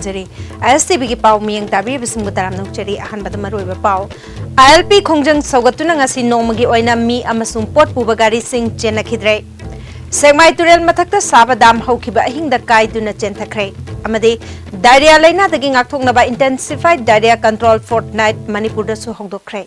ꯊꯝꯖꯔꯤ ISTV ꯒꯤ ꯄꯥꯎ ꯃꯤꯌꯦꯡ ꯇꯥꯕꯤꯔꯤꯕꯁꯤꯡꯕꯨ ꯇꯔꯥꯝꯅ ꯅꯣꯛꯆꯔꯤ ꯑꯍꯥꯟꯕꯗ ꯃꯔꯨꯑꯣꯏꯕ ꯄꯥꯎ ILP ꯈꯣꯡꯖꯪ ꯁꯧꯒꯠꯇꯨꯅ ꯉꯁꯤ ꯅꯣꯡꯃꯒꯤ ꯑꯣꯏꯅ ꯃꯤ ꯑꯃꯁꯨꯡ ꯄꯣꯠ ꯄꯨꯕ ꯒꯥꯔꯤꯁꯤꯡ ꯆꯦꯟꯅꯈꯤꯗ꯭ꯔꯦ ꯁꯦꯛꯃꯥꯏ ꯇꯨꯔꯦꯜ ꯃꯊꯛꯇ ꯁꯥꯕ ꯗꯥꯝ ꯍꯧꯈꯤꯕ ꯑꯍꯤꯡꯗ ꯀꯥꯏꯗꯨꯅ ꯆꯦꯟꯊꯈ꯭ꯔꯦ ꯑꯃꯗꯤ ꯗꯥꯏꯔꯤꯌꯥ ꯂꯩꯅꯥꯗꯒꯤ ꯉꯥꯛꯊꯣꯛꯅꯕ ꯏꯟꯇꯦꯟꯁꯤꯐꯥꯏꯗ ꯗꯥꯏꯔꯤꯌꯥ ꯀꯟꯇ꯭ꯔꯣꯜ ꯐꯣꯔꯠꯅꯥꯏꯠ ꯃꯅꯤꯄꯨꯔꯗꯁꯨ ꯍꯧꯗꯣꯛꯈ꯭ꯔꯦ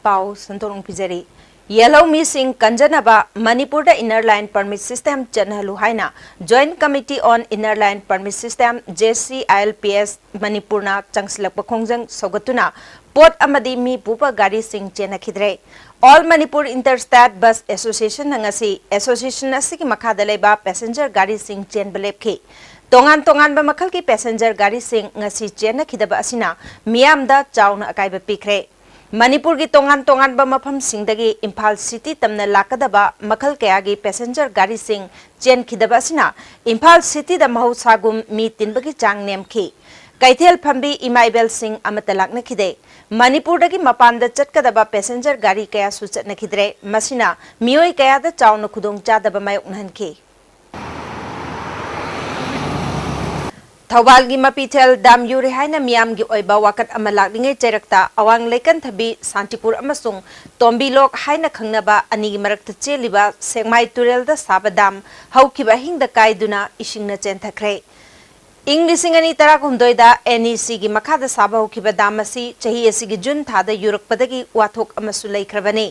पाउ संतोरंग पिजरी येलो मिसिंग कंजनबा मणिपुर द इनर लाइन परमिट सिस्टम चनहलु हाइना joint committee on inner line permit system JCILPS Manipur ना चंगसलप खोंजंग सौगतुना पोट अमदी मी पुपा गाड़ी सिंग चेनखिद्रे all Manipur interstate bus association नंगसी एसोसिएशन असि की मखादा लेबा पैसेंजर गाड़ी सिंग चेन बलेपखि तोंगान तोंगान बा मखल की पैसेंजर गाड़ी सिंग ngasi चेनखिदबा असिना मियामदा चाउना अकाइबा पिखरे मणिपुर की तोंगान तोंगान बा मफम सिंगदगी इम्फाल सिटी तमना लाकदबा मखल कयागी पैसेंजर गाड़ी सिंग चेन खिदबा असिना इम्फाल सिटी द महौसागुम मी तिनबगी चांग नेमखि कैथेल फंबी इमाइबेल सिंग अमत लाकनखिदे मणिपुर दगी मपान द चटकदबा पैसेंजर गाड़ी कया सु चटनखिद्रे मसिना मियोय कया द चाउन खुदोंग चादबा मायोकनहनखि थौबाल की मपीथेल दाम यूरे हाइना मियाम की ओइबा वाकत अमा लाकलिंगे चेरक्ता अवांग लेकन थबी शांतिपुर अमसुंग तोंबीलोक हाइना खंगनबा अनी की मरक्ता चेलिबा सेक्माई तुरेल द साबा दाम हौखिबा हिंग द काइदुना इशिंगना चेंथखरे इंग लिसिंग अनि तरा कुमदोइदा NEC की मखादा साबा हौखिबा दाम असी चही असी की जुन थादा युरकपदगी वाथोक अमसु लैख्रबनी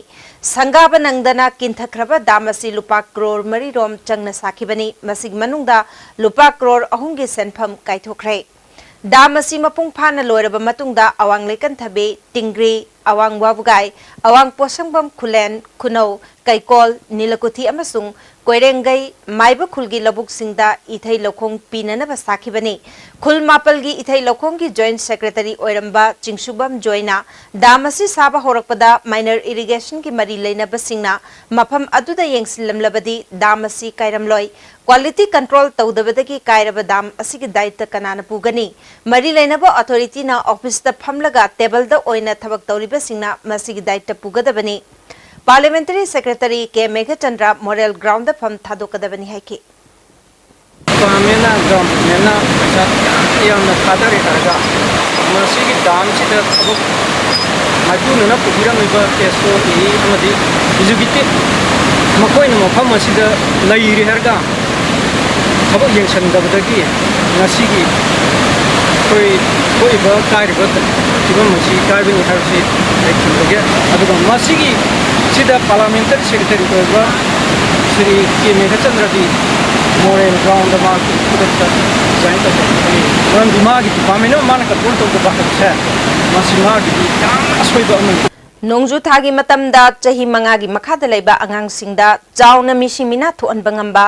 संगाबा नंगदना किंथख्रबा दाम असी लुपा करोड़ मरी रोम चंगना साखिबनी मसिग मनुंगदा लुपा करोड़ अहुंगी सेनफम काइथोख्रे दाम असी मपुंग फाना लोइरबा मतुंगदा अवांग लेकन थबे टिंग्री अवांग वाबुगाई अवांग पोसंगबम खुलेन खुनौ कैकोल नीलकुथी अमसुंग कोइरेंगई माइबा खुलगी लबुक सिंगदा इथै लखोंग पीननबा साखिबनी खुल मापलगी इथै लखोंग की जॉइंट सेक्रेटरी ओइरंबा चिंगसुबम जोइना दामसी साबा होरकपदा माइनर इरिगेशन की मरी लेनबा सिंगना मफम अदुदा येंगसिलमलबदी दामसी काइरमलोय क्वालिटी कंट्रोल तौदबदगी काइरबा दाम असिगी दायित्व कनाना पुगनी मरी लेनबा अथॉरिटी ना ऑफिस द फमलगा टेबल द ओइना थबक तौरिबा सिंगना मसिगी दायित्व पुगदबनी parliamentary secretary K Meghchandra moral ground द फम थादोकदबनी हाइकि पामेना ग्राउंड मेना पैसा यामना थादरे करगा मसिगी दाम सिद थबक माइपुनना पुगिरमिबा केसो इ अमदि इजुगिटिव मकोइन मफम असिद लैरि हरगा थबक येंसनदबदगी ngasiगी कोइबा कारिबा तिबम मसि काबिनी हारसि लेखिबगे अदुगा मसिगी सिदा पार्लियामेंटरी सेक्रेटरी कोइबा श्री के मेघचंद्रदी मोरेल ग्राउंड मार्क कुदत जॉइंट सेक्रेटरी वन दिमागी डिपार्टमेंट मान कंट्रोल तो बाखसे मसिमागी असोइबा अमन नोंजु थागी मतमदा चही मंगागी मखादा लेबा अंगांगसिंगदा चाउना मिसिमिना थोअनबंगंबा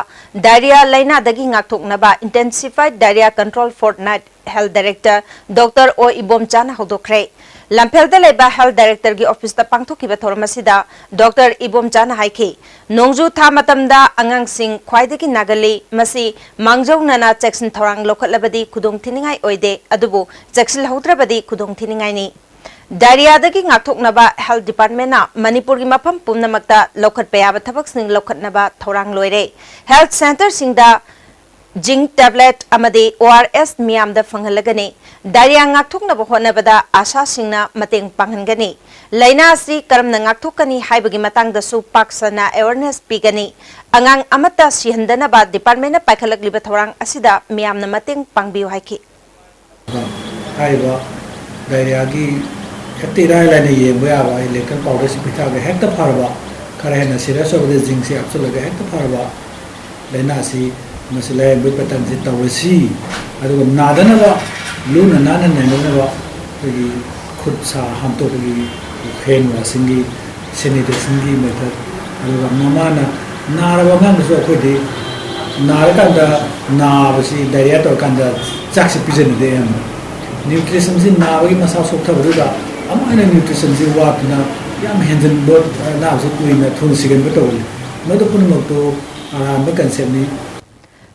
डायरिया लाइनादगी ngaktoknaba intensified diarrhoea control fortnight health director doctor O इबोमचाना हौदोखरे लंफेलदा लेबा हेल्थ डायरेक्टर की ऑफिस ता पांगथोकिबा थोरमसिदा डॉक्टर इबोमचाना हाइखे नोंजु था मतमदा अंगांगसिंग ख्वाइदगी नागली मसी मांगजौनाना चेक्सन थोरांग लोखटलबदी खुदोंग थिनिंगाई ओइदे अदुबु चेक्सिल हौद्रबदी खुदोंग थिनिंगाइनी डायरियादगी ngaktoknaba हेल्थ डिपार्टमेंट मणिपुर की मफम पुमनमक्ता लौखटपा याबा थबकसिंग लौखटनबा थौरांग लोइरे हेल्थ सेंटर सिंगदा जिंक टैबलेट अमदे ORS मियामदा फंगलगने डायरिया ngaktoknaba होनबदा आशा सिंगना मतेंग पांगनगनी लैना असि करमना ngaktokकनी हाइबगी मतंगदसु पाक्सना अवेयरनेस पीगनी अंगांग अमता सिहंदनबा डिपार्टमेंट पाइखलगलिबा थौरांग असिदा मियामना मतेंग पांगबियो हाइकि हाइबा डायरिया की हेक्टी रायलाइन येंबो याबा इलेक्ट्रल पाउडर से पिथा के हेक्ट फारबा खरे हेना सीरियस ऑफ द जिंक से अपसो लगे हेक्ट फारबा लेना सी मसले बुपतन से तवसी अदुग नादनबा लूना नाना नेनबा की खुद सा हम तो की हैंड वॉशिंग की सैनिटाइजेशन की मेथड अदुग नमाना नारबा ngam so khodi नारकांदा नाबसी डायरिया तो कांदा चाक्स पिजन दे हम न्यूट्रिशन से नाबगी मसा सोथबदुगा अमाना न्यूट्रिशन से वातना याम हेंजन बोट नाबसे कुइना थुन सिगन बतोल मदो पुनमक तो आराम कंसेप्ट नि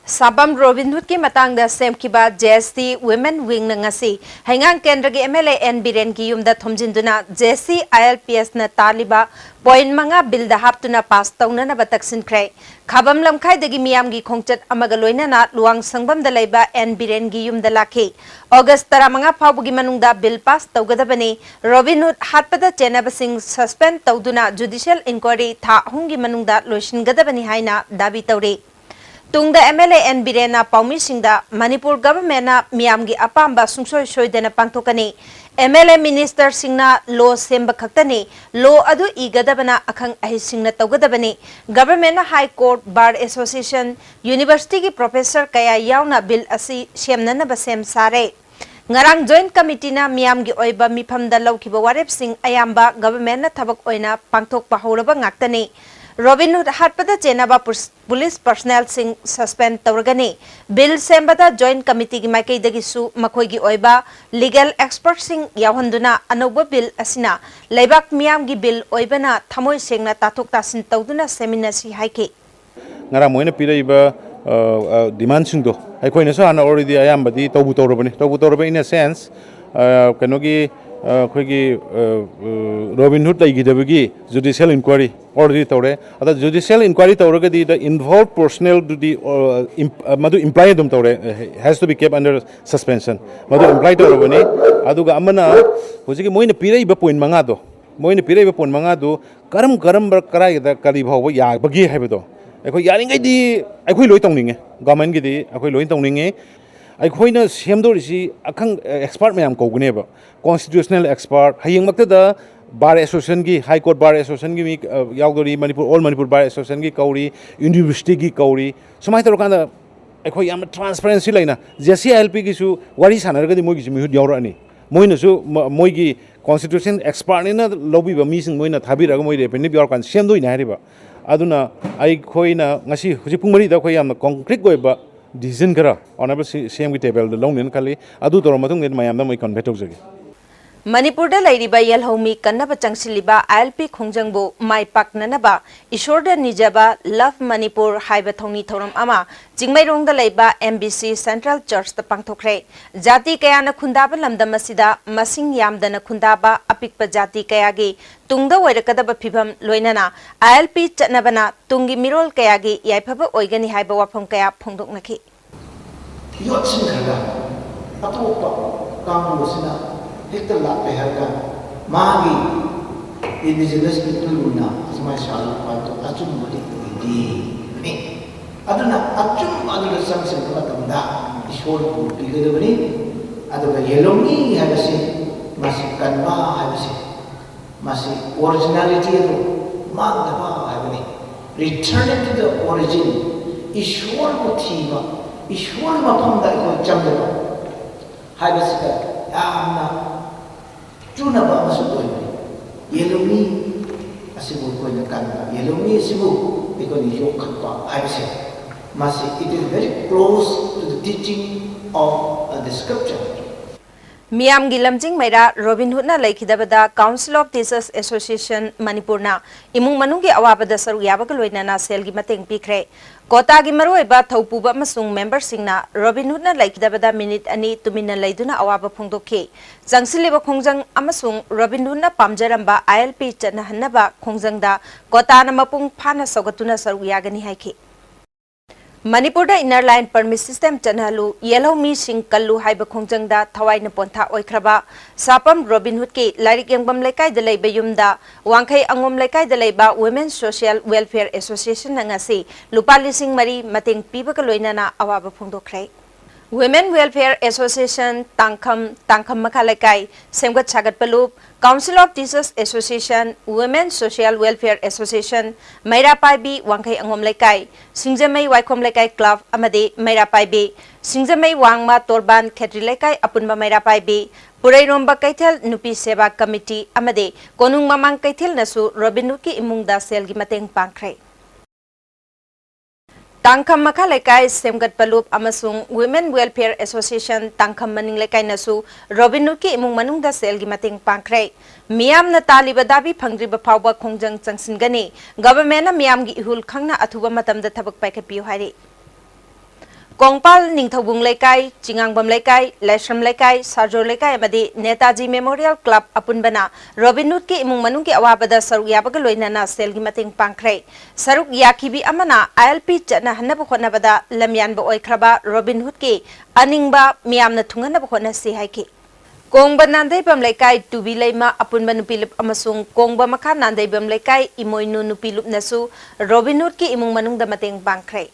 Sabam Robin Hood ki matang da sem ki ba JSC Women Wing na ngasi hangang kendra gi MLA N Biren ki yum da thomjinduna JSC ILPS na taliba point manga bill da haptuna pass tawna na bataksin krai khabam lamkhai dagi miyam gi khongchat amaga loina na luang sangbam da leiba N Biren gi yum da lakhi August 15 phawbu gi manung da bill pass tawgadabani Robin Hood hatpada chenaba sing suspend tawduna judicial inquiry tha hungi manung da loishin gadabani haina dabi tawre Tungda MLA N Birena Paumi Singda Manipur government na miyamgi apamba sungsoy soydena pangtokani MLA Minister Singna law semba khaktani law adu igadabana akhang ahi singna tawgadabani government na High Court Bar Association University ki professor kaya yauna bill asi semnana basem sare ngarang joint committee na miyamgi oiba mifamda lawkiba warep sing ayamba government na thabak oina pangthok pahoraba ngaktani Robin Hood hatpada chenaba police personnel sing suspend tawragani bill sembada joint committee gi maikei dagi su makoi gi oiba legal expert sing yawhanduna anoba bill asina leibak miyam gi bill oibana thamoi sengna tathok tasin tawduna seminar si haike ngara moina piraiba demand sing do ai koina so ana already ayambadi tawbu tawraba in a sense kanogi khoi Robin Hood lai gidabagi judicial inquiry already tawre ada judicial inquiry tawraga the involved personnel to the madu imply dum tawre has to be kept under suspension madu imply tawrabani aduga amana hojiki moina pirai ba point manga do karam karai da kali bhaw ya bagi haibado akhoi yaringai di akhoi loi tongninge government gi di akhoi loi tongninge akhoi semdorisi akhang expert mayam koguneba constitutional expert hayeng makta bar association gi High Court Bar Association gi yaudori Manipur all Manipur Bar Association gi kauri university gi kauri somai tor kanda akhoi yam transparency laina JCILP gi su wari sanarga di moi gi mi yaurani moina su moi gi constitution expert na lobby ba mi sing moina thabiraga moi revenue yor kan semdoi na hariba aduna akhoi na ngasi huji pungmari da khoi yam concrete goiba decision kara honorable CM ki table the long nen kali adu tor matung nen mayam da moi convey tawjage Manipur da lairiba yelhomi kannaba changsiliba ILP khongjangbu mai paknanaba Ishorda nijaba Love Manipur haiba thongni thoram ama jingmairong da leiba MBC Central Church da pangthokre jati kaya na khundaba lamdam asida masing yamdana khundaba apikpa jati kaya gi tungda oirakadaba phibam loinana ILP chatnabana tungi mirol kaya gi yaifaba oigani haiba wafam kaya phongdoknaki yotsin khaga atopa kangusina hekta lape harga magi indigenous people na asmai shala pato achum bali di aduna achum adula samsam kamatanda ishor ku tigedabani aduga yelomi habasi masi kanba habasi masi originality adu magdaba habani returning to the origin ishor ku thiba ishor mapamda ko chamdaba habasi ka amna Junaba masuk yelomi asibu ko na kanba yelomi asibu because yok khatpa aise masi it is very close to the teaching of the scripture Miyam gilamjing maira Robin Hood na laikidabada Council of Teachers Association Manipur na imung manunggi awabada saru yabaga loina na sel gi mateng pikre Kota gi maroiba thaupuba masung member singna Robin Hood na laikidabada minute ani tumina laiduna awaba phongdokhe jangsiliba khongjang amasung Robin Hood na pamjaramba ILP chana hanaba khongjangda kota na mapung phana sogatuna saru yagani haike Manipur da inner line permit system chanhalu yellow mi sing kallu haiba khongjangda thawai na pontha oikraba sapam Robin Hood ki lairik yangbam laikai da leiba yumda wangkhai angom laikai da leiba Women Social Welfare Association na ngasi lupa lising mari mateng piba ka loina na awaba phongdokrai Women Welfare Association tangkham makhalaikai semgat sagat palup Council of Teachers Association Women Social Welfare Association Maira Paibi Wangkai Angom Laikai Singjamai Waikom Laikai Club amade Maira Paibi Singjamai Wangma Torban Khetri Laikai Apunba Maira Paibi Purai Romba Kaithel Nupi Seva Committee amade Konung Mamang Kaithel nasu Robin Hood ki imung da sel gi mateng pangkhrai Tangkham makhalaikai semgat palup amasung Women Welfare Association tangkham maning laikai nasu Robin Hood ki imung manung da sel gi mating pangkhrai miyam na taliba dabi phangriba phawba khongjang changsingani government na miyam gi ihul khangna athuba matam da thabak paikhapiu hairi Kongpal Ningthobung Lekai, Chingangbam Lekai, Leshram Lekai, Sarjo Lekai amadi Netaji Memorial Club apunbana Robin Hood ki imung manung ki awabada saruk yabaga loinana sel gi mating pangkhrei saruk yakibi amana ILP chana hanabu khonabada lamyanba oikraba Robin Hood ki aningba miyamna thunganaba khona si haiki Kongba Nandai Bam Lekai Tubi Leima apunba nupilip amasung Kongba Makha Nandai Bam Lekai imoinu nupilup nasu Robin Hood ki imung manung da mating pangkhrei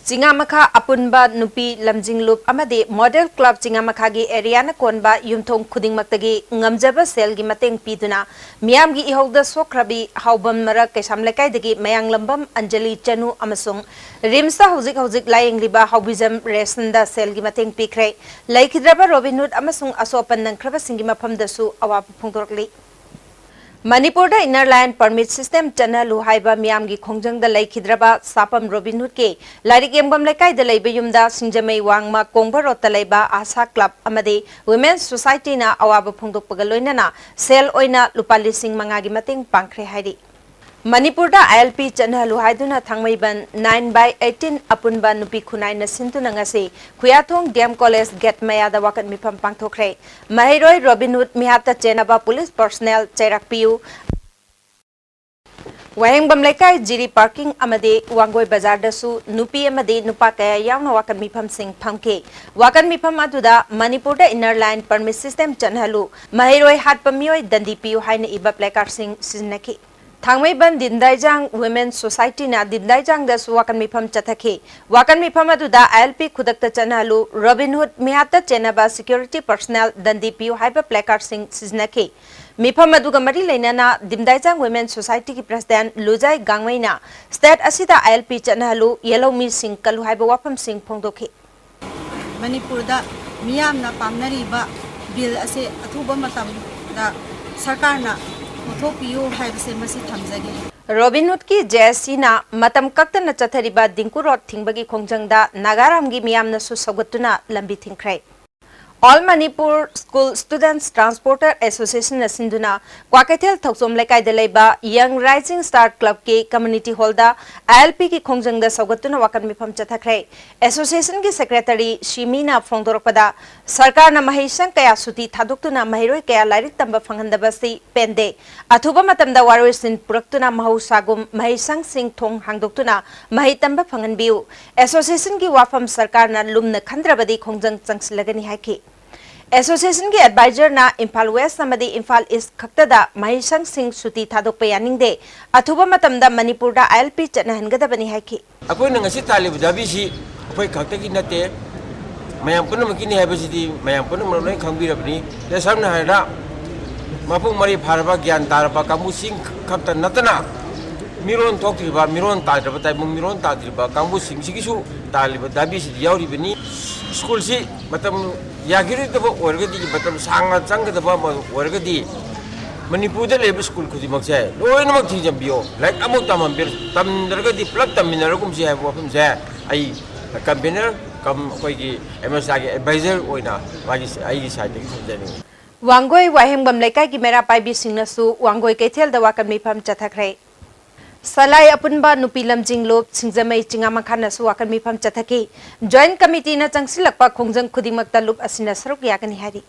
Jingamakha apunba nupi lamjinglup amade model club Jingamakha gi area na konba yumthong khudingmaktagi ngamjaba sel gi mateng piduna miyam gi ihogda sokrabi haubam mara kesam lekai dagi mayang lambam Anjali Chanu amasung rimsa hojik layeng liba haubizam resanda sel gi mateng pikre laikhidraba Robin Hood amasung asopan nangkraba singi mafam dasu awap phongdorkli Manipur da inner line permit system chana luhaiba miyam gi khongjang da laikhidraba sapam Robin Hood ke larik embam lekai da leiba yumda singjamei wangma kongba rota leiba asa club amade women's society na awaba phongdok pagaloinana sel oina lupali sing manga gi mateng pangkhre hairi Manipur da ILP chana luhaiduna thangmaiban 9/18 apunba nupi khunai na sintuna ngase Khuyathong DM College Gate Maya da wakat mifam pangthokre Mahiroi Robin Hood mihata chenaba police personnel chairakpiu Wahengbam Lekai Jiri Parking amade Wangoi Bazar dasu nupi amade nupa kaya yauna wakan mifam sing phamke wakan mifam aduda Manipur da inner line permit system chanhalu Mahiroi hatpamioi dandipiu haina iba placard sing siznaki Thangmaiban Dindaijang Women's Society na Dindaijang da wakan mifam chathake wakan mifam aduda ILP khudakta chanalu Robin Hood mihata chenaba security personnel dandipiu haiba placard sing siznake Mifam aduga mari leinana Dindaijang Women's Society ki president Lujai Gangmaina state asida ILP chanalu yellow mi sing kalu haiba wapam sing phongdokhe Manipur da miyam na pamnariba bill ase athuba matam da sarkar na Robin Hood ki JSC na matam kakta na chathariba dingku road thingbagi khongjangda Nagaram gi miyam na su sogatuna lambi thingkhrai All Manipur School Students Transporter Association na sinduna Kwakaithel Thoksom Lekai da leiba Young Rising Star Club ke community hall da ILP ki khongjangda sogatuna wakan mifam chathakrai Association ki secretary Shimina phongdorpada sarkar na mahisang kaya suti thadoktuna mahiroi kaya lairik tamba phanghandaba si pende athuba matamda waroi sin puraktuna mahusagum mahisang sing thong hangdoktuna mahitamba phanghanbiu Association ki wafam sarkar na lumna khandrabadi khongjang changsilagani haiki Association ki advisor na Imphal West amadi Imphal East khaktada mahisang sing suti thadok payaningde athuba matamda Manipur da ILP chanahangadabani haiki akoi na ngasi talib dabi si akoi khakta ki nate mayam punam ki ni habasidi mayam punam loi khangbirabni le samna haida mapung mari pharaba gyan taraba kamu sing khakta natana miron thoktriba miron tajraba tai mung miron tajriba kamu sing sigisu talib dabi si yauribani school si matam yagiri daba orgadi matam sanga changdaba orgadi Manipur da leba school khudimak se loinamak thijambiyo like amuk tamambir tamdargadi plug taminaragum si haibo phum se ai campaigner kam koi gi MSA gi advisor oina wagi ai side gi thajani Wangoi Wahengbam Lekai ki mera pai bi singnasu Wangoi Keithel da wakan mifam chathakrai Salai apunba nupi lamjinglop singjamai Jingamakha na su wakan mifam chathaki joint committee na changsilakpa khongjang khudimakta lup asina saruk yakani hari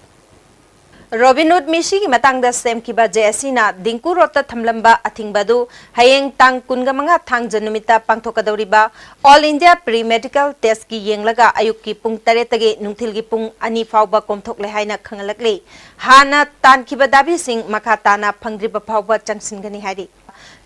Robin Hood misi ki matangda sem kiba JSC na dingku rota thamlamba athingbadu hayeng tang kunga manga thang janumita pangthokadoriba All India Pre-Medical Test ki yenglaga ayuk ki pung 8 tage nungthil gi pung 2 fawba komthok le haina khangalakle hana tan kiba dabi sing makha tana phangdriba fawba changsingani hari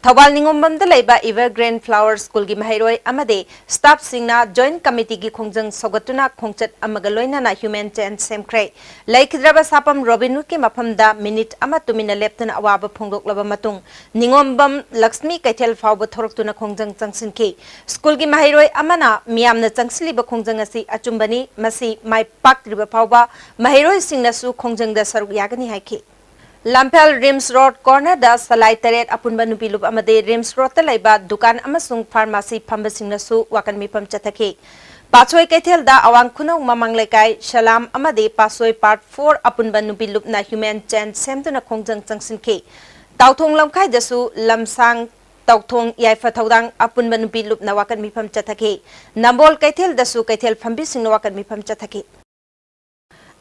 Thawal Ningombam da leiba Evergreen Flower School gi mahiroi amade staff singna joint committee gi khongjang sogatuna khongchat amagaloina na human chain semkrai laikhidraba sapam Robin Hood ki mafamda minute ama tumina leptana awaba phongdoklaba matung Ningombam Lakshmi Kaithel fawba thoroktuna khongjang changsinki school gi mahiroi amana miyamna changsiliba khongjang asi achumbani masi mai paktriba fawba mahiroi singna su khongjang da saruk yagani haiki Lampel Rims Road corner da Salai Taret apunba nupilup amade Rims Road ta laiba dukan amasung pharmacy phambasing nasu wakan mifam chathake Pachoi Keithel da awang khunau mamang lekai Salam amade Pasoi part 4 apunba nupilup na human chain semtuna khongjang changsinke Tauthong lamkhai dasu lamsang Tauthong Yaifa Thaudang Apun Manupi Lup Nawakan Mipam Chathaki Nambol Kaithil Dasu Kaithil Phambi Sing Nawakan Mipam Chathaki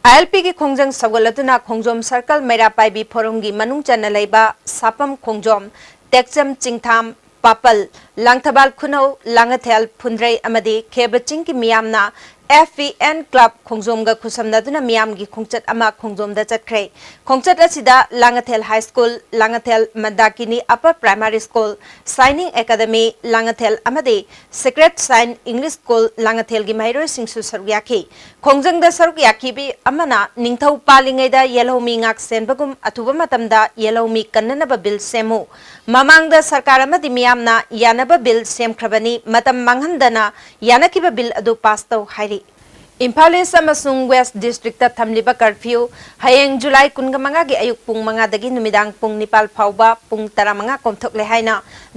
ILP की खोंजंग सवगलतुना खोंजोम circle मेरापाइबी फोरमगी मनुंग चन्ना लैबा Sapam खोंजोम टेक्चम चिंगथाम papal लांगथबाल खुनौ लांगथेल फुंद्रै अमदी खेबचिंग की मियामना FVN Club खोंजोमगा खुसमनादुना मियामगी खोंचत अमा खोंजोमदा चटख्रे खोंचत असिदा Langthel high school Langthel Mandakini upper primary school shining academy Langthel अमदी secret sign English school Langthel गी माइरोय सिंगसु सरुयाखी खोंजंगदा सरुयाखी B Amna Ningthou पालिंगैदा येलोमी ngak senbagum atuba matamda yelomi kannanaba bill semu mamangda sarkar amadi miyamna yanaba bill semkhrabani matam manghandana yanakiba bill adu pass tau hairi Imphal East amasung West District ta thamliba curfew hayeng July 15 gi ayuk pung 5 dagi numidang pung 9 phauba pung 15 komthokle haina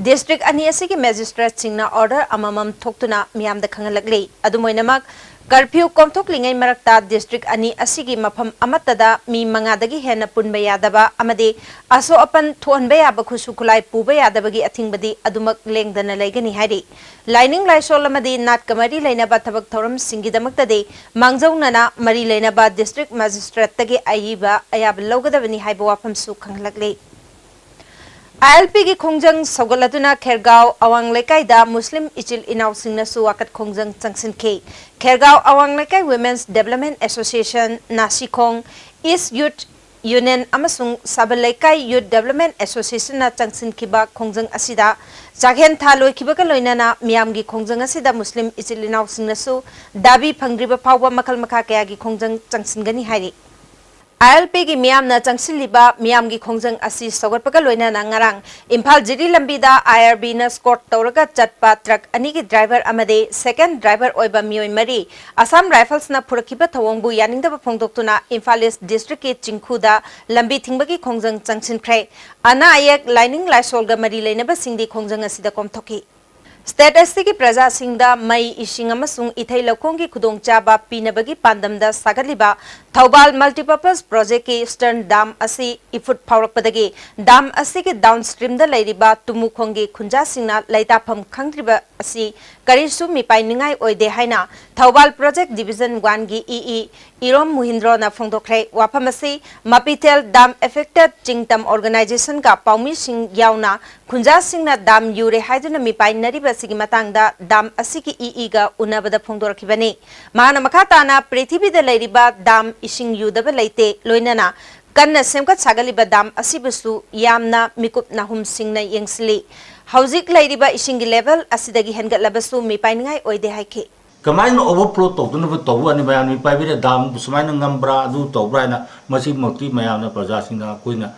district ani asigi magistrate singna order amamam thoktuna miyamda khangalakli adumoinamak curfew komthoklingai marakta district ani asigi mafam amatada mi 5 dagi hena punba yadaba amade aso apan thonba yaba khusu khulai puba yadabagi athingbadi adumak lengdana laigani hairi lining laisol amadi nat kamari lainaba thabak thoram singidamakta Mangjaunana Mari Lainaba District Magistrate Tagi Aiba Ayab Logadavani Haiba Wafam Su Khanglakli ILP gi khongjang sogalatuna Khergao Awang Lekai da Muslim Ichil Inaw Singna Su Wakat khongjang changsin ke Khergao Awang Lekai Women's Development Association Nasikong East Youth Union amasung Sabalekai Youth Development Association na changsin kiba khongjang asida Jaghen thaloi kibaga loinana miyamgi khongjang asida Muslim Ichilinaw singnasu dabi phangriba phawba makhal makha kaya gi khongjang changsingani hairi ILP gi miyamna changsiliba miyamgi khongjang asi sogotpaga loinana ngarang Imphal Jiri lambida IRB na escort tawraga chatpa truck ani gi driver amade second driver oiba miyoi mari Assam Rifles na phurakiba thawongbu yaningdaba phongdoktuna Imphal East District ki chingkhuda lambi thingbagi khongjang changsinkhre ana ayek lining laisolga mari leinaba singdi khongjang asida komthoki State ST Praja Singda Mai Ishing amasung Ithai Lakongi Khudong Chaba Pinabagi Pandamda Sagaliba Thaubal Multipurpose Project ki Eastern Dam asi ifut phaurakpadagi dam asi ki downstream da lairiba Tumukhongi Khunja Singna Laitafam Khangriba asi Karisu Mipai Ningai Oide Haina Thaubal Project Division 1 gi EE Irom Muhindro na phongdokre wafam asi Mapitel Dam Affected Chingtam Organization ka Paumi Sing Yauna Khunja Singna Dam Yure Haiduna Mipai Nariba Sigi Matangda Dam Asiki EE ga Unabada Phongdorakibani Mahana Makhatana Prithibida Lairiba Dam Ishing Yudaba Laite Loinana Kanna Semkat Sagaliba Dam Asibusu Yamna Mikup Nahum Singna Yengsili Hauzik Lairiba Ishingi level Asidagi Hengat Labasu Mipai Ningai Oide Haike Kamain overflow to to and Miami Pivot Dam, Sumain Gambra, do to Brina, Masi Moti, Mayana, Prazasina, Quina,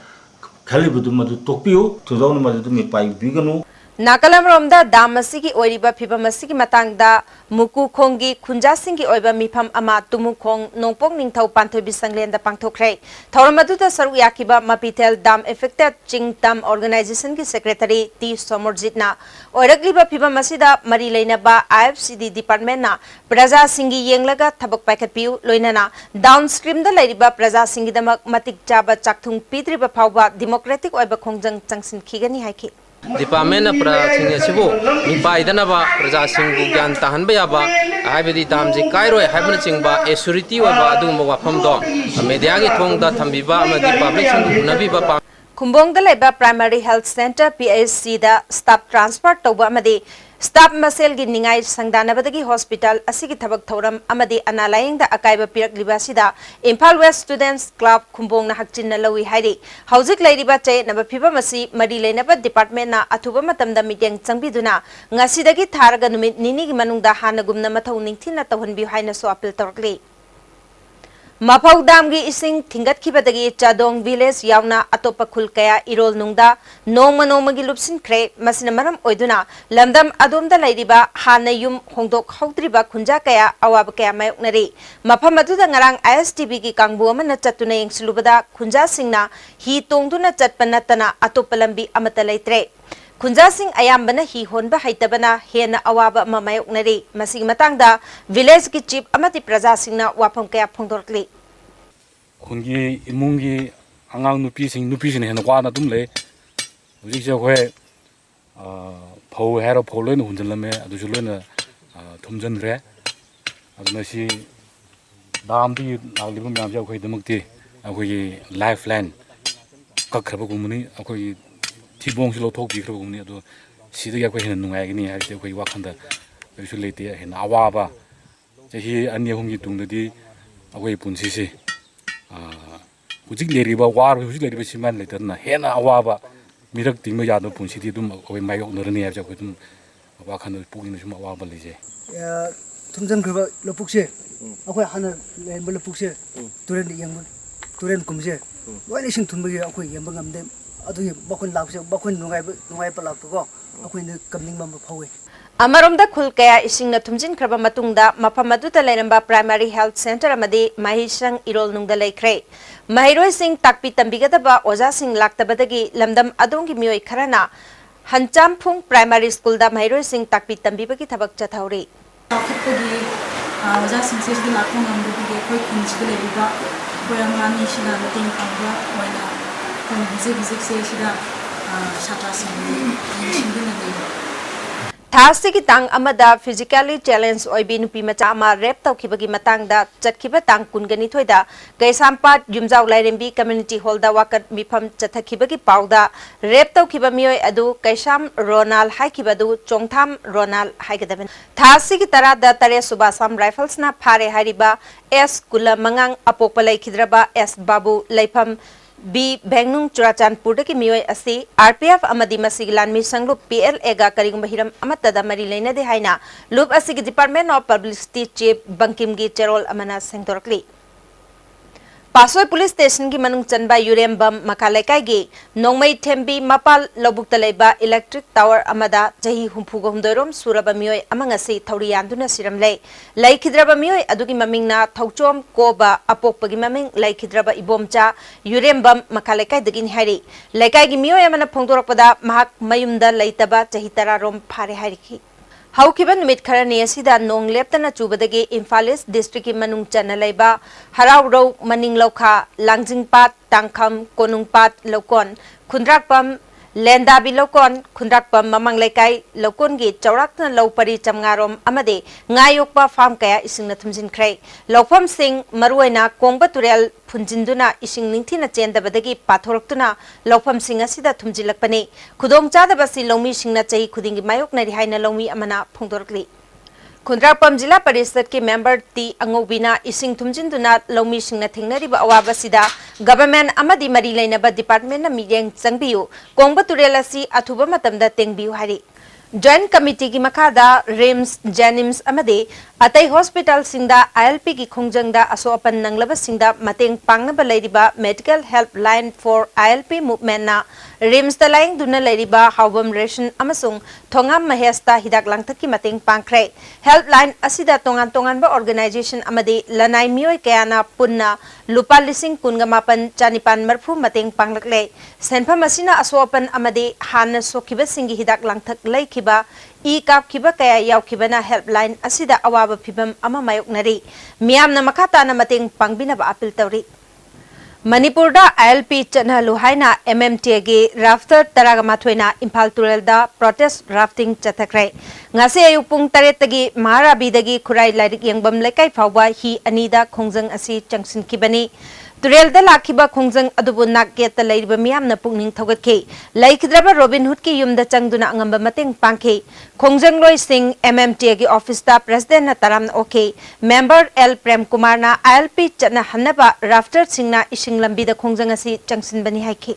Calibutuma to Tokyo, to Zone Mazumi Pai Bigano. Nakalam Romda Damasiki Oiba Pipa Masiki Matangda Muku Kongi Kunjasingi Oiba Mipam Ama Tumukong Nopong Ningtau Panto Bisanglenda Pangtokre Tauramaduta Saruyakiba Mapitel Dam Affected Ching Dam Organization ki Secretary T Somorjitna Oiragliba Pipa Masida Mari Lainaba IFCD Department na Praja Singi Yenglaga Tabak Packet Piu Loinana Downstream the Ladiba Praja Singi Damak Matik Jaba Chaktung Pitriba Pauba Democratic Oiba Kongjang Changsin Kigani Haiki Department of Prasing Sibu, Mipai-danaba, Prasing Gan Tahanbayaba, Ibadi Damji Cairo, Habanchingba, a surety of Badumba Pamdo, a Mediagi Tong that Tambiba, the public Nabiba. Kumbong the Leba Primary Health Center, PSC, the staff transfer to Wamadi. Staff Masel gi Ningai Sangdanabadagi Hospital asigi thabak thoram amadi analaying da akaiba pirak libasida Imphal West Students Club Kumbong na hakchin na lawi hairi hauzik lairiba che nabaphiba masi mari leinaba department na athuba matamda meeting changbiduna ngasidagi tharaga numit nini gi manungda hanagumna mathau ningthina tawhanbi haina so appeal torkli Mapau Damgi Ising Tingat Kibadagi Chadong Village Yauna Atopa Kulkaya Irol Nungda Noma Nomagi Lupsin Kre Masinamaram Oiduna Lamdam Adumda Ladiba Hanayum Hongdok Hautriba Kunjakaya Awabakaya Mayoknari Mapamatuda Ngarang ISTV ki Kangbuamana Chatuna Yang Silubada Kunja Singna Hi Tongduna Chatpanatana Atopalambi Amatalaitre Kunja Singh ayambana hi honba haitabana hena awaba mamayoknari masig matangda village ki chief amati praja singna wapam kaya phongdorkli Kungi imungi angang nupi sing hena kwa na tumle hujik je khoi ꯐꯧ ꯍꯥꯏꯔꯣ ꯐꯧ ꯂꯣꯏꯅ ꯍꯨꯟꯖꯤꯜꯂꯝꯃꯦ ꯑꯗꯨꯁꯨ ꯂꯣꯏꯅ ꯊꯨꯝꯖꯤꯟꯈ꯭ꯔꯦ ꯑꯗꯨꯅ ꯁꯤ ꯗꯥꯝꯗꯒꯤ ꯂꯥꯛꯂꯤꯕ ꯃꯌꯥꯝꯁꯦ ꯑꯩꯈꯣꯏꯒꯤꯗꯃꯛꯇꯤ ꯑꯩꯈꯣꯏꯒꯤ ꯂꯥꯏꯐ ꯂꯥꯏꯟ ꯀꯛꯈ꯭ꯔꯕꯒꯨꯝꯕꯅꯤ ꯑꯩꯈꯣꯏꯒꯤ ꯊꯤꯕꯣꯡꯁꯨ ꯂꯧꯊꯣꯛꯄꯤꯈ꯭ꯔꯕꯒꯨꯝꯕꯅꯤ ꯑꯗꯣ ꯁꯤꯗꯒꯤ ꯑꯩꯈꯣꯏ ꯍꯦꯟꯅ ꯅꯨꯡꯉꯥꯏꯒꯅꯤ ꯍꯥꯏꯕꯁꯤ ꯑꯩꯈꯣꯏꯒꯤ ꯋꯥꯈꯜꯗ ꯀꯔꯤꯁꯨ ꯂꯩꯇꯦ ꯍꯦꯟꯅ ꯑꯋꯥꯕ ꯆꯍꯤ 2-3ꯒꯤ ꯇꯨꯡꯗꯗꯤ ꯑꯩꯈꯣꯏꯒꯤ ꯄꯨꯟꯁꯤꯁꯤ ꯍꯧꯖꯤꯛ ꯂꯩꯔꯤꯕ ꯋꯥꯔꯕ ꯍꯧꯖꯤꯛ ꯂꯩꯔꯤꯕ ꯁꯤꯃꯥꯟ ꯂꯩꯇꯗꯅ ꯍꯦꯟꯅ ꯑꯋꯥꯕ ꯃꯤꯔꯛ ꯇꯤꯡꯕ ꯌꯥꯗꯕ ꯄꯨꯟꯁꯤꯗꯤ ꯑꯗꯨꯝ ꯑꯩꯈꯣꯏ ꯃꯥꯌꯣꯛꯅꯔꯅꯤ ꯍꯥꯏꯕꯁꯦ ꯑꯩꯈꯣꯏ ꯑꯗꯨꯝ ꯋꯥꯈꯜꯗ ꯄꯨꯛꯅꯤꯡꯗ ꯁꯨꯝ ꯑꯋꯥꯕ ꯂꯩꯖꯩ ꯊꯨꯝꯖꯤꯟꯈ꯭ꯔꯕ ꯂꯧꯕꯨꯛꯁꯦ ꯑꯩꯈꯣꯏ ꯍꯥꯟꯅ ꯂꯩꯔꯝꯕ ꯂꯧꯕꯨꯛꯁꯦ ꯇꯨꯔꯦꯟ ꯌꯦꯡꯕ ꯇꯨꯔꯦꯟ ꯀꯨꯝꯁꯦ ꯂꯣꯏꯅ ꯏꯁꯤꯡ ꯊꯨꯝꯕꯒꯤ ꯑꯩꯈꯣꯏ ꯌꯦꯡꯕ ꯉꯝꯗꯦ ꯑꯗꯨꯒꯤ ꯃꯈꯣꯏ ꯂꯥꯛꯄꯁꯦ ꯃꯈꯣꯏ ꯅꯨꯡꯉꯥꯏꯕ ꯂꯥꯛꯄꯀꯣ ꯑꯩꯈꯣꯏꯅ ꯀꯝꯅꯤꯡꯕ ꯑꯃ ꯐꯥꯎꯏ ꯑꯃꯔꯣꯝꯗ ꯈꯨꯜ ꯀꯌꯥ ꯏꯁꯤꯡꯅ ꯊꯨꯝꯖꯤꯟꯈ꯭ꯔꯕ ꯃꯇꯨꯡꯗ ꯃꯐꯝ ꯑꯗꯨꯗ ꯂꯩꯔꯝꯕ ꯄ꯭ꯔꯥꯏꯃꯥꯔꯤ ꯍꯦꯜꯊ ꯁꯦꯟꯇꯔ ꯑꯃꯗꯤ ꯃꯍꯩꯁꯪ ꯏꯔꯣꯜꯅꯨꯡꯗ ꯂꯩꯈ꯭ꯔꯦ ꯃꯍꯩꯔꯣꯏꯁꯤꯡ ꯇꯥꯛꯄꯤ ꯇꯝꯕꯤꯒꯗꯕ ꯑꯣꯖꯥꯁꯤꯡ ꯂꯥꯛꯇꯕꯗꯒꯤ ꯂꯝꯗꯝ ꯑꯗꯣꯝꯒꯤ ꯃꯤꯑꯣꯏ ꯈꯔꯅ ꯍꯟꯆꯥꯝꯐꯨꯡ ꯄ꯭राꯏꯃꯥरी ꯁ꯭ꯀूꯜꯗ ꯃꯍꯩꯔꯣꯏꯁꯤꯡ ꯇꯥꯛꯄꯤ ꯇꯝꯕꯤꯕꯒꯤ ꯊꯕꯛ ꯆꯠꯊꯍꯧꯔꯤ ꯆꯥꯎꯈꯠꯄꯒꯤ ꯑꯣꯖꯥꯁꯤꯡꯁꯦ ꯁꯤꯗ ꯂꯥꯛꯄ ꯉꯝꯗꯕꯒꯤ ꯑꯩꯈꯣꯏ ꯈꯨꯟꯁꯤꯗ ꯂꯩꯔꯤꯕ ꯑꯩꯈꯣꯏ ꯑꯉꯥꯡꯁꯤꯡꯅ ꯃꯇꯦꯡ ꯄꯥꯡꯕ ꯑꯣꯏꯅ ꯑꯩꯈꯣꯏꯅ ꯍꯧꯖꯤꯛꯁꯦ ꯁꯤꯗ ꯁꯥꯇ꯭ꯔꯁꯤꯡꯒꯤ ꯌꯦꯡꯁꯤꯟꯗꯨꯅ ꯂꯩꯕ ꯊꯥꯁꯤꯒꯤ ꯇꯥꯡ ꯑꯃꯗ ꯐꯤꯖꯤꯀꯦꯜꯂꯤ ꯆꯦꯂꯦꯟꯖ ꯑꯣꯏꯕꯤ ꯅꯨꯄꯤ ꯃꯆꯥ ꯑꯃ ꯔꯦꯞ ꯇꯧꯈꯤꯕꯒꯤ ꯃꯇꯥꯡꯗ ꯆꯠꯈꯤꯕ ꯇꯥꯡ 22ꯗ ꯀꯩꯁꯥꯝꯄꯥꯠ ꯌꯨꯝꯖꯥꯎ ꯂꯥꯏꯔꯦꯝꯕꯤ ꯀꯝꯃ꯭ꯌꯨꯅꯤꯇꯤ ꯍꯣꯜꯗ ꯋꯥꯀꯠ ꯃꯤꯐꯝ ꯆꯠꯊꯈꯤꯕꯒꯤ ꯄꯥꯎꯗ ꯔꯦꯞ ꯇꯧꯈꯤꯕ ꯃꯤꯑꯣꯏ ꯑꯗꯨ ꯀꯩꯁꯥꯝ ꯔꯣꯅꯥꯜ ꯍꯥꯏꯈꯤꯕꯗꯨ ꯆꯣꯡꯊꯥꯝ ꯔꯣꯅꯥꯜ ꯍꯥꯏꯒꯗꯕꯅꯤ ꯊꯥꯁꯤꯒꯤ 10ꯗ ꯇꯔꯦꯠ ꯁꯨꯕ ꯑꯁꯥꯝ ꯔꯥꯏꯐꯜꯁꯅ ꯐꯥꯔꯦ ꯍꯥꯏꯔꯤꯕ ꯑꯦꯁ ꯀꯨꯂ ꯃꯉꯥꯡ ꯑꯄꯣꯛꯄ ꯂꯩꯈꯤꯗ꯭ꯔꯕ ꯑꯦꯁ ꯕꯥꯕꯨ ꯂꯩꯐꯝ बी भेंगनुंग चुराचांदपुर की मियोय असी आरपीएफ अमदी मसीगी लानमी संगलुप पीएलए गा करिगुंबा हिरम अमत्तदा मरी लेनदे हाइना लूप असीगी department of publicity chief Bankim गी चेरोल अमना सेंगदोरकली पासोय पुलिस स्टेशन की मनुंग चनबा यूरेम बम मकालेकाई गी नोंगमई थेंबी मपाल लबुक्ता लेबा इलेक्ट्रिक टावर अमदा जही हुंफुगो हुंदोरम सुरबा मियोय अमंगसी थौरी यान्दुना सिरमले लैखिद्रबा मियोय अदुगी ममिंगना थौचोम कोबा अपोकपगी ममिंग लैखिद्रबा इबोमचा यूरेम बम मकालेकाई दगिन हारी लेकाई गी मियोय अमना फोंदोरकपदा महक मयुमदा लैतबा जही तरारोम फारे हारिखि हौखिबा नुमित खरनी असिदा नोंग लेप्तना चुबदगी इम्फाल ईस्ट डिस्ट्रिक्ट की मनुंग चना लैबा हराउरौ मनिंग लौखा लांजिंगपात तांखम कोनुंगपात लौकोन खुंद्राकपम लेंदाबी लौकोन खुंद्राकपम ममंग लेकाई लौकोन गी चौराक्तना लौपरी चमगारोम अमदे ngayopa farm kaya isingna thumjinkhrai लौफम Singh मरुइना कोंगबा तुरेल फुंजिंदुना इसिंग निंगथिना चेंदबदगी पाथोरक्तुना लौफम Singh असिदा थुमजिलकपने खुदोंग चादबसी लौमी सिंगना चही खुदिंगी मायोकनरि हाइना लौमी अमना फोंदोरकली खुंद्राकपम जिला परिषद के मेंबर टी अंगोबिना इसिंग थुमजिंदुना लौमी सिंगना थेंगनरिबा अवाबसिदा गवर्नमेंट अमदी मरी लेनबा डिपार्टमेंट मिरेंग चंगबियु कोंगबा तुरेल असि अथुबा मतमदा तेंगबियु हारि जॉइंट कमिटी की मखादा रिम्स जेनिम्स अमदे अतई हॉस्पिटल सिंगदा आईएलपी की खोंजंगदा असोपन नंगलबा सिंगदा मतेंग पांगनबा लैरिबा medical help line for ILP movement ना रिम्स दा लाइंग दुना लैरिबा हाउबम रेशन अमसुंग थोंगाम महेशता हिदाक लांगथक की मतेंग पांखरे हेल्प लाइन असिदा तोंगान तोंगानबा ऑर्गेनाइजेशन अमदे लनाई मियोय कयाना पुन्ना लुपा लिसिंग कुनगमापन चानिपान मरफु मतेंग पांगलकले सेनफम असिना असोपन अमदे हान सोखिबा सिंगी हिदाक लांगथक लैखिबा ई कापखिबा कया यावखिबना हेल्पलाइन असिदा अवाबा फिबम अमा मायोकनरी मियामना मखाताना मतेंग पांगबिनबा अपील तौरी मणिपुरदा आईएलपी चनहलु हाइना एमएमटी गे राफ्टर तरागमाथोइना इम्फाल तुरेलदा प्रोटेस्ट राफ्टिंग चथखरे ngase ayuk pung 8 tagi महाराबीदगी खुराई लाइरिक यंगबम लेकाई फावबा ही अनीदा खोंजंग असि चंगसिनखिबनी तुरेलदा लाखिबा खोंजंग अदुबु नागकेत लैरिबा मियामना पुंगनिंग थौगतखे लैखिद्रबा रॉबिन हुड की युमदा चंगदुना अंगंबा मतेंग पांखे खोंजंग लोई सिंह एमएमटी की ऑफिसदा प्रेसिडेंट ना तराम okay member L Prem Kumar ना आईएलपी चना हन्नबा राफ्टर सिंगना इसिंग लंबीदा खोंजंग असि चंगसिनबनी हाइखे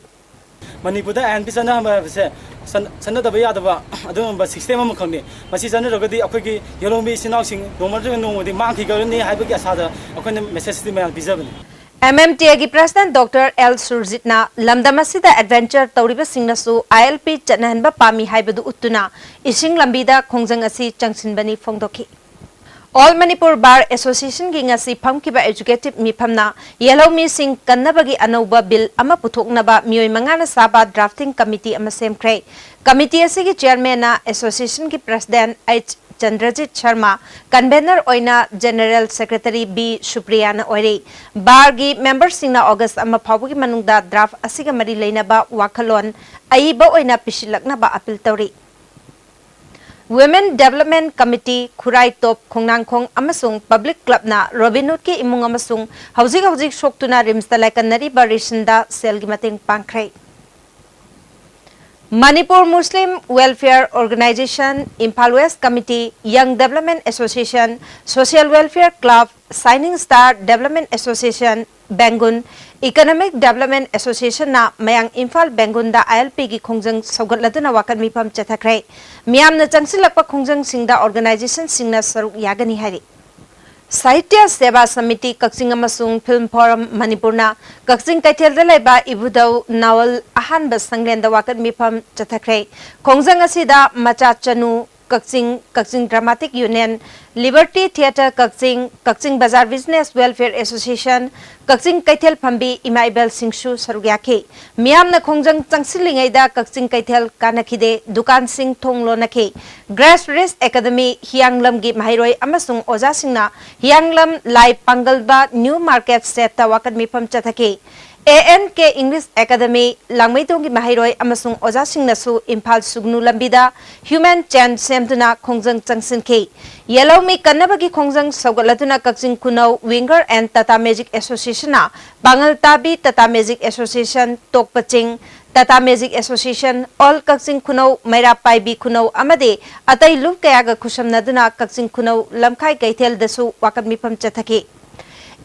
मणिपुरदा आईएलपी चना हबसे सन्नदबा यादबा अदुम सिस्टम अम खंगने मसी सन्नरगदी अखोगी यलोंबी सिनावसिंग नोमरजो नोमदि मांखिगरनी हाइबगी आसादा अखोने मेसेज दि मयाम पिजबनी एमएमटी की प्रेसिडेंट डॉक्टर एल सुरजितना लमदमसिदा एडवेंचर तौरिबा सिंगनसु आईएलपी चनहनबा पामी हाइबदु उत्तुना इसिंग लंबीदा खोंजंग असि चंगसिनबनी फोंदोखि ऑल मणिपुर बार एसोसिएशन की ngasi famkiba एजुकेटिव मिफमना येलोमी सिंह कन्नबगी अनौबा बिल अमा पुथोकनबा मियोय मंगाना साबा ड्राफ्टिंग कमिटी अमा सेमख्रे कमिटी असिगी चेयरमैन ना एसोसिएशन की president H Chandrajit Sharma convener ओइना जनरल सेक्रेटरी बी सुप्रिया ना ओइरे बार की मेंबर सिंगना अगस्त अमा फावबगी मनुंगदा ड्राफ्ट असिगा मरी लेनबा वाखलोन अइबा ओइना पिसिलकनबा appeal तौरी Women Development Committee Khurai Top Khongnangkhong amasung Public Club na Robin Hood ki imung amasung hauzik shoktuna rimsta laikannari barishinda sel gi mateng pangkhrai. Manipur Muslim Welfare Organization, Imphal West Committee, Young Development Association, Social Welfare Club, Shining Star Development Association, Bangun, Economic Development Association na mayang Imphal Bangun da ILP gi khongjang saugatladuna wakan mipam chathakrai. Miyam na changsilakpa khongjang singda organization singna saruk yagani hari. Sahitya Seva Samiti Kakching amasung Film Forum Manipurna Kakching Kaithel laiba ibudau nawal ahanba sanglenda wakat mifam chathakrai khongjang asida macha chanu Kakching Dramatic Union, Liberty Theatre Kakching, Kakching Bazar Business Welfare Association, Kakching Kaithel Phambi Imaibel Singshu Sarugyaki, Miyam na khongjang changsilingai da Kakching Kaithel kanakhide Dukan Sing Thonglo nakhi, Grassroots Academy Hianglam gi Mahairoi amasung Oja Singna Hianglam Lai Pangalba New Market Set ta wakat mifam chathaki. ANK English Academy Langmaitongi Mahairoi amasung Oja Singnasu Imphal Sugnu Lambida Human Chain Semduna Khongjang Changsinki Yellow Mi Kannabagi Khongjang Saugalatuna Kakching Kunau Winger and Tata Magic Association na Bangal Tabi Tata Magic Association Tokpaching Tata Magic Association All Kakching Kunau Maira Paibi Kunau Amade Atai Lup Kayaga Kushamnaduna Kakching Kunau Lamkhai Kaithel Dasu Wakat Mipam Chathaki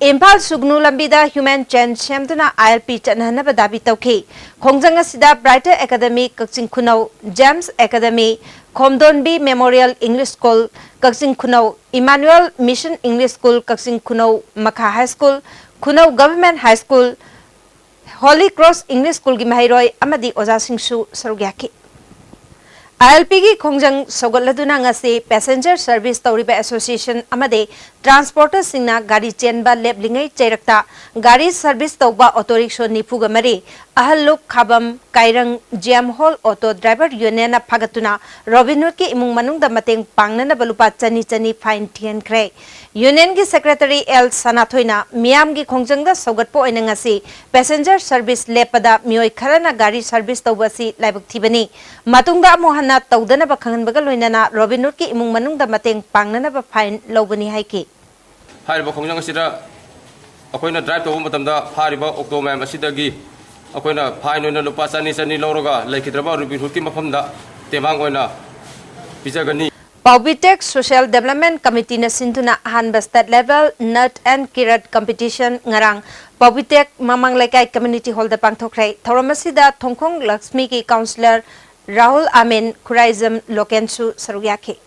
Imphal Sugnu Lambida Human Chain Semduna ILP Chanhanaba Dabi Tauki Khongjang asida Brighter Academy Kakching Kunau James Academy Khomdonbi Memorial English School Kakching Kunau Emmanuel Mission English School Kakching Kunau Makha High School Kunau Government High School Holy Cross English School gi Mahairoi amadi Oja Singshu sarugyaki ILP gi khongjang sogatladuna ngasi Passenger Service Tauriba Association amade Transporter singna gari chenba leblingai chairakta gari service tauba auto rickshaw nifuga mari ahalluk khabam kairang jam hall auto driver union phagatuna Robin Hood ki imung manungda mateng pangnana balupa chani fine thian krai union gi secretary L Sanathoina miyam gi khongjang da sogatpo oina ngasi passenger service lepada mioi kharana gari service taubasi laibuk thibani matungda mohana taudana ba khangan baga loinana Robin Hood ki imung manungda mateng pangnana ba fine lobani haiki Hariba khongjang asida akoina drive tawum matamda hariba okto ma'am asidagi akoina fine oina lupa chani loroga laikhidraba Robin Hood ki mafamda temang oina bijagani Paubitek Social Development Committee na sinduna Hanba State Level Nut and Kirat Competition ngarang Paubitek Mamang Laikai Community Hall da pangthokrai Thoramasida Thongkhong Lakshmi ki Councillor Rahul Amin Khuraizam Lokensu Sarugyaki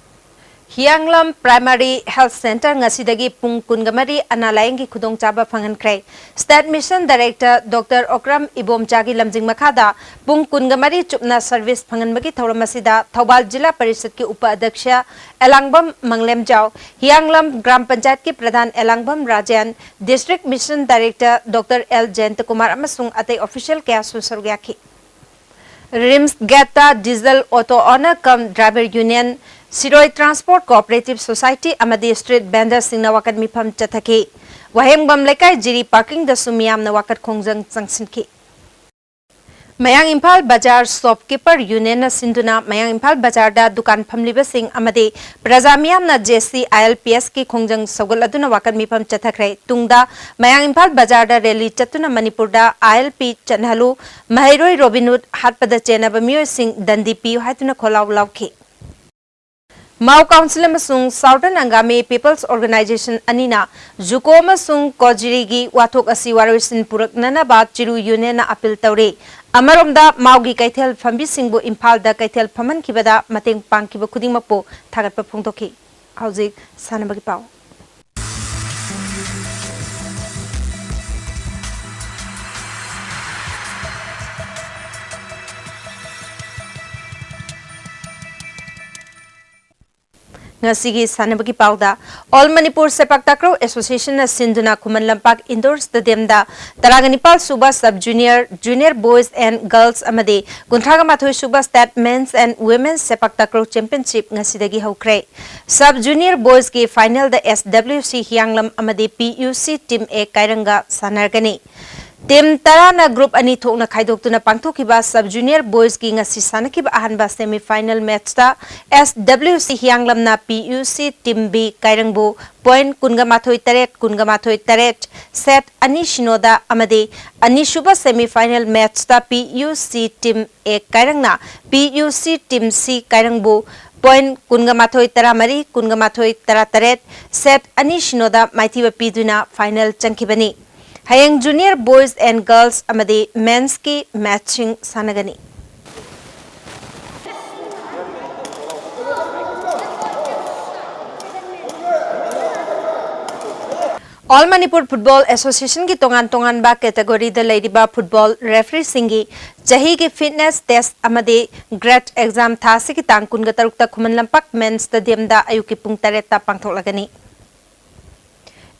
Hianglam Primary Health Center ngasidagi pung kungamari analayang khudong chaba phangan krai State Mission Director Dr. Okram Ibomchagi lamjing makhada pung kungamari chupna service phangan bagi thauramasida Thobal Jilla Parishad ki Upadhyaksha Elangbam Manglemjau Hianglam Gram Panchayat ki Pradhan Elangbam Rajan District Mission Director Dr. L Jayant Kumar amasung atay official kaya susarugyaki Rims Geta Diesel Auto Owner Cum Driver Union Siroi Transport Cooperative Society amadi Street Vendor singna wakat mifam chathaki Wahengbam Lekai Jiri Parking da sumiyam na wakat khongjang changsinki Mayang Imphal Bazar Shopkeeper Union na sinduna Mayang Imphal Bazar da dukan phamliba sing amadi Prajamiyam na JC ILPS ki khongjang saugaladuna wakat mifam chathakrai tungda Mayang Imphal Bazar da rally chatuna Manipur da ILP chanhalu Mahairoi Robin Hood hatpada chenaba miyoi sing dandi piu haituna kholaw lawki Mau Council amasung Southern Angami People's Organization anina Juko amasung Kojirigi wathok asi warisin puraknana ba chiru union na appeal tawre amaromda Maugi Kaithel Phambi singbu Imphal da Kaithel phaman kibada mateng pangkiba khudingmakpo thagatpa phongtokhi hauzik sanabagi pau Ngasigi sanabagi pauda All Manipur Sepak Takraw Association na sinduna Kuman Lampak Indoor Stadium da Talaganipal Suba Sub Junior Boys and Girls amadi Guntraga Mathoy Suba State Men's and Women's Sepak Takraw Championship ngasidagi haukrai Sub Junior Boys ki final da SWC Hianglam amadi PUC Team A Kairanga sanargani Tim Tarana Group ani thokna khaidokuna pangthokiba sub junior boys ki ngasi sanakiba ahanba semi final match ta SWC Hianglamna PUC Team B Kairangbu point kunga mathoi taret set ani shinoda amade ani shuba semi final match ta PUC Team A Kairangna PUC Team C Kairangbu point kunga mathoi taret set ani shinoda maithiba piduna final chankibani Hayang junior boys and girls amadi men's ki matching sanagani. All Manipur Football Association ki tongan ba category da ladiba football referee singi jahi ki fitness test amadi grade exam thasi ki tangkun ga tarukta khuman lampak men's stadium da ayuki pung tareta pangthoklagani.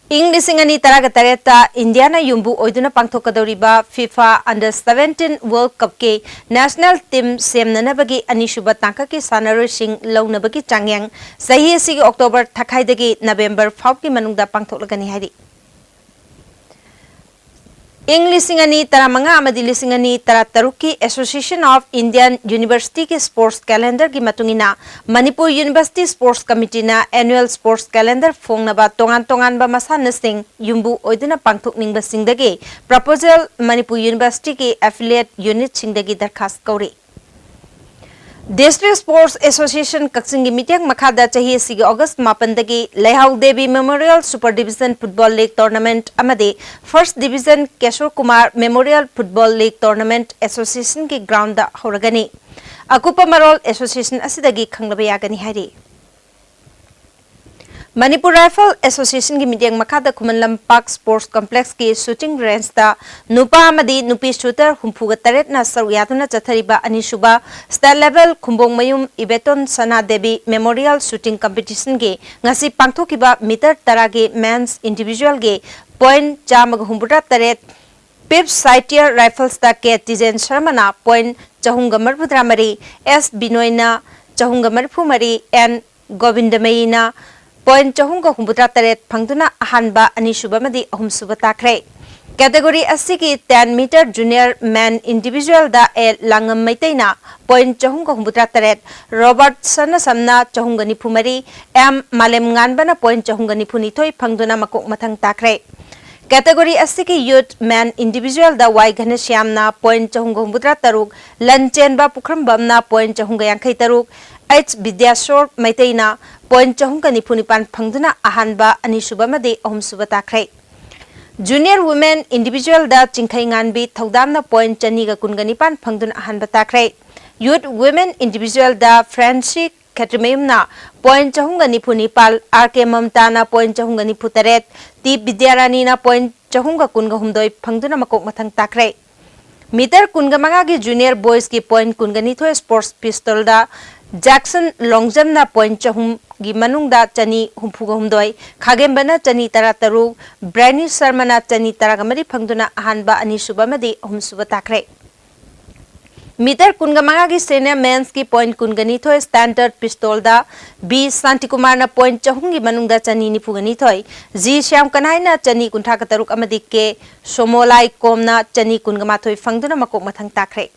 English ingani taraga tareta Indiana yumbu oiduna pangthokadoriba FIFA Under 17 World Cup ke national team semnanabagi anishuba tangka ki sanaroi sing launabagi changyang sahi asigi October thakhaidagi November fawki manungda pangthoklagani hari English ingani taramanga amadi lisingani tarataruki Association of Indian University ki sports calendar ki matungina Manipur University Sports Committee na annual sports calendar fongnaba tongan ba masana sing yumbu oiduna pangthokningba singdagi proposal Manipur University ki affiliate unit singdagi darkhas kauri District Sports Association Kaksingi Mityang Makada Chahi Sigi August Mapandagi Lehau Devi Memorial Super Division Football League Tournament Amade First Division Keshor Kumar Memorial Football League Tournament Association ki ground da horagani Akupa Marol Association asidagi khanglabaya hari Manipur Rifle Association ki mityang makada Kumanlam Park Sports Complex ki shooting range da nupa amadi nupi shooter humpuga taret na saryaduna chathariba anishuba star level khumbong mayum Ibeton Sana Devi Memorial Shooting Competition ki ngasi pangthokiba meter taragi men's individual ge point chamag humbuta taret Pip Sightier Rifles da ke Tijen Sharmana point chahungamar pudramari S Binoina chahungamar phumari N Govindamayina Point chahunga humbutra taret phangduna ahanba anishuba madi ahumsuba takre category asigi 10 meter junior man individual da e langam maitaina point chahunga humbutra taret Robert Sana Samna chahunga nipumari M Malem Nganbana point chahunga nipuni thoi phangduna makok mathang takre category asigi youth man individual da Y Ghaneshyamna point chahunga humbutra taruk Lanchenba Pukhrambamna point chahunga yankhai taruk H Vidyashor Maitaina point chahunga nipunipan phangduna ahanba anishuba madi ahumsuba takre Junior women individual da chingkhai nganbi thaudamna point chaniga kunganipan phangduna ahanba takre Youth women individual da Francis Katrimayumna point chahunga nipunipal RK Mamtana point chahunga niputaret T Vidyarani na point chahunga kunga humdoi phangduna makok mathang takre Meter kunga mangagi junior boys ki point kunga nitho sports pistol da Jackson Longjam na point chahum gi manung da chani humpuga humdoi khagemba chani tarataru Brani Sharma na chani taragamari phangduna ahanba anishuba madi ahumsuba takre Meter kunga mangagi senior men's ki point kunga nitho standard pistol da B Santikumar na point chahungi manung da chani nipuga nithoi G Shyam Kanai na chani kuntha kataruk amadi ke Somolai Kom na chani kunga mathoi phangduna makok mathang takre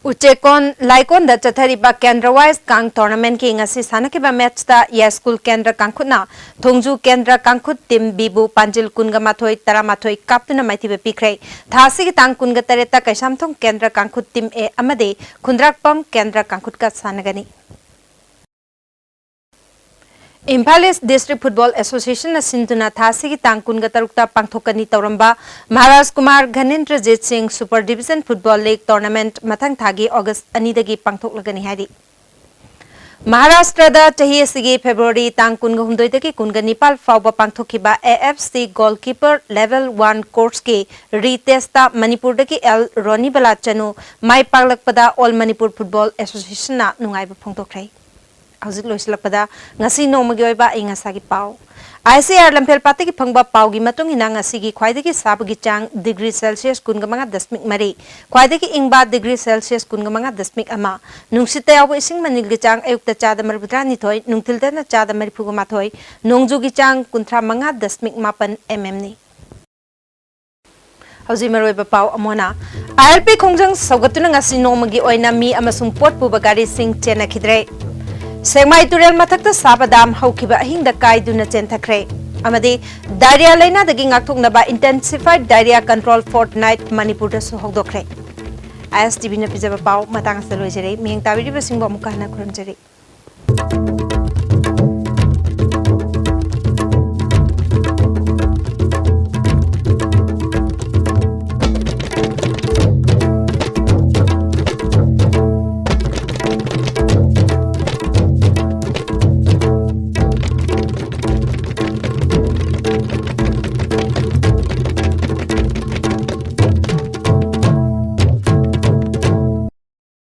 Uchekon Laikon da chathariba Kendra Wise Kang Tournament ki ngasi sanakiba match da Ya School Kendra Kangkhutna Thongju Kendra Kangkhut Team Bibu Panjil kunga mathoi taramathoi kaptuna maithiba pikre thasi ki tang kunga tareta kaisamthong Kendra Kangkhut Team A amade Khundrakpam Kendra Kangkhut ka sanagani Imphal East District Football Association na sinduna thasi ki tangkun gatarukta pangthokani tauramba Maharaj Kumar Ghanendra Singh Super Division Football League Tournament mathang thagi August anidagi pangthoklagani hari Maharashtra da chahi asigi February tangkun ga humdoi dagi kunga nipal fawba pangthokiba AFC Goalkeeper Level 1 course ki retest ta Manipur dagi L Roni Balachanu mai paglakpada All Manipur Football Association na nungaiba phongtokrai Hauzik loisilakpada ngasi nomagi oiba ingasagi pau ICR lampel pati ki phangba pau gi matung ina ngasi gi khwaidagi sabagi chang degree Celsius kungamanga dasmik mari khwaidagi ingba degree Celsius kungamanga dasmik ama nungsita yawo ising manil gi chang ayukta chada marbudra ni thoi nungtilda na chada mariphuga ma thoi nongju gi chang kunthra manga dasmik mapan mm ni Hauji maroi ba pau amona IRP khongjang saugatuna ngasi nongmagi oina mi amasung pot puba gari sing chena khidre Sengmai turel mathakta sabadam haukiba ahingda kaiduna chenthakre amadi diarrhea laina dagi ngakthoknaba intensified diarrhea control fortnight Manipur da su hogdokre ISTV na pijaba pau matang sa loijere miheng tabiri basingbo mukana khuramjari